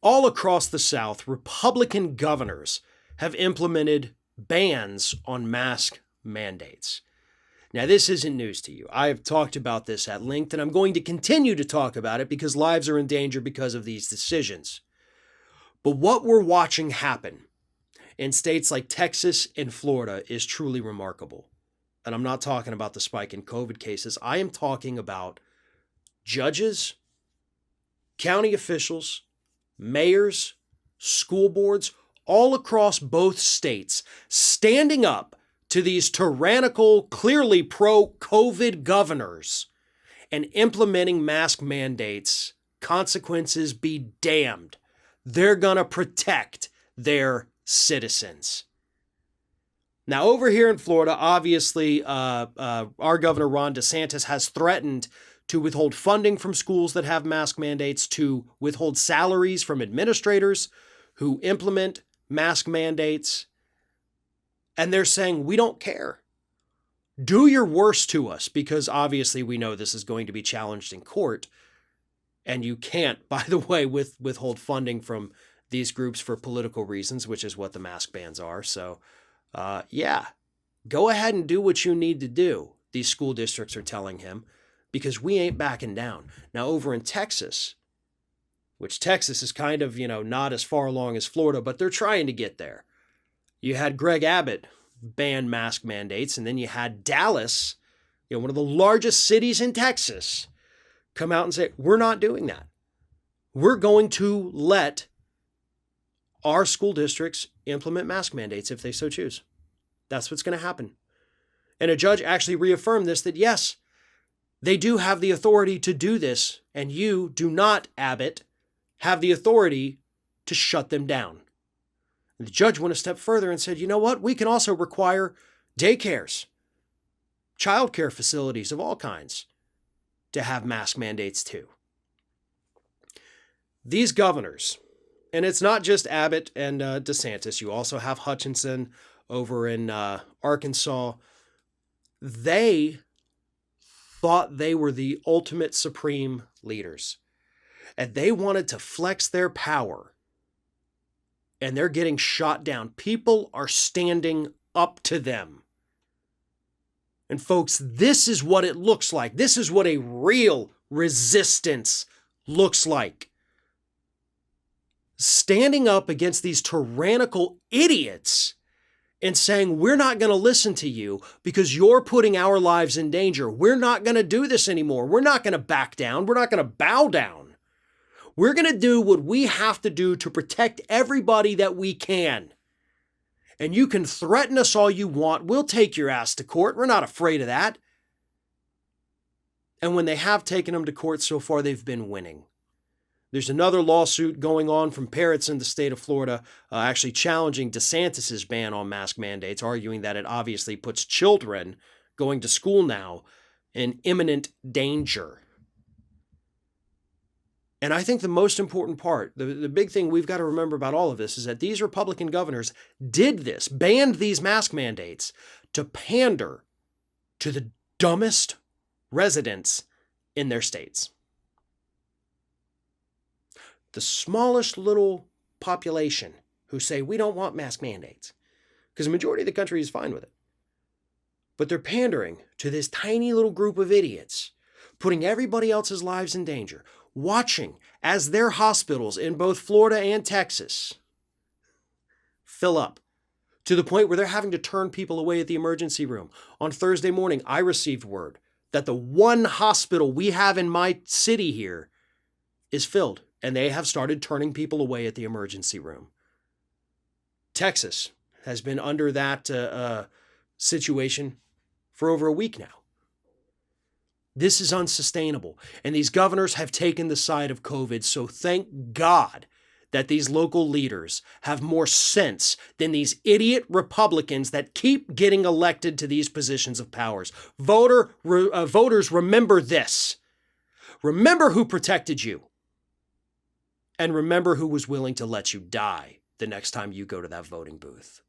All across the South, Republican governors have implemented bans on mask mandates. Now, this isn't news to you. I have talked about this at length, and I'm going to continue to talk about it because lives are in danger because of these decisions. But what we're watching happen in states like Texas and Florida is truly remarkable. And I'm not talking about the spike in COVID cases. I am talking about judges, county officials, mayors, school boards, all across both states, standing up to these tyrannical, clearly pro-COVID governors and implementing mask mandates. Consequences be damned. They're going to protect their citizens. Now, over here in Florida, obviously, our governor, Ron DeSantis, has threatened to withhold funding from schools that have mask mandates, to withhold salaries from administrators who implement mask mandates. And they're saying, we don't care. Do your worst to us, because obviously we know this is going to be challenged in court. And you can't, by the way, withhold funding from these groups for political reasons, which is what the mask bans are. So, yeah, go ahead and do what you need to do, these school districts are telling him, because we ain't backing down. Now, over in Texas, which Texas is kind of, not as far along as Florida, but they're trying to get there. You had Greg Abbott ban mask mandates, and then you had Dallas, one of the largest cities in Texas, come out and say, we're not doing that. We're going to let our school districts implement mask mandates if they so choose. That's what's going to happen. And a judge actually reaffirmed this, that yes, they do have the authority to do this, and you do not, Abbott, have the authority to shut them down. And the judge went a step further and said, you know what? We can also require daycares, childcare facilities of all kinds to have mask mandates too. These governors, and it's not just Abbott and DeSantis, you also have Hutchinson over in Arkansas. They thought they were the ultimate supreme leaders, and they wanted to flex their power, and they're getting shot down. People are standing up to them. And folks, this is what it looks like. This is what a real resistance looks like. Standing up against these tyrannical idiots and saying, we're not going to listen to you because you're putting our lives in danger. We're not going to do this anymore. We're not going to back down. We're not going to bow down. We're going to do what we have to do to protect everybody that we can. And you can threaten us all you want. We'll take your ass to court. We're not afraid of that. And when they have taken them to court so far, they've been winning. There's another lawsuit going on from parents in the state of Florida, actually challenging DeSantis' ban on mask mandates, arguing that it obviously puts children going to school now in imminent danger. And I think the most important part, the big thing we've got to remember about all of this, is that these Republican governors did this, banned these mask mandates to pander to the dumbest residents in their states. The smallest little population who say, we don't want mask mandates, because the majority of the country is fine with it. But they're pandering to this tiny little group of idiots, putting everybody else's lives in danger, watching as their hospitals in both Florida and Texas fill up to the point where they're having to turn people away at the emergency room. On Thursday morning, I received word that the one hospital we have in my city here is filled, and they have started turning people away at the emergency room. Texas has been under that situation for over a week now. This is unsustainable, and these governors have taken the side of COVID, so thank God that these local leaders have more sense than these idiot Republicans that keep getting elected to these positions of powers. Voters, remember this. Remember who protected you. And remember who was willing to let you die the next time you go to that voting booth.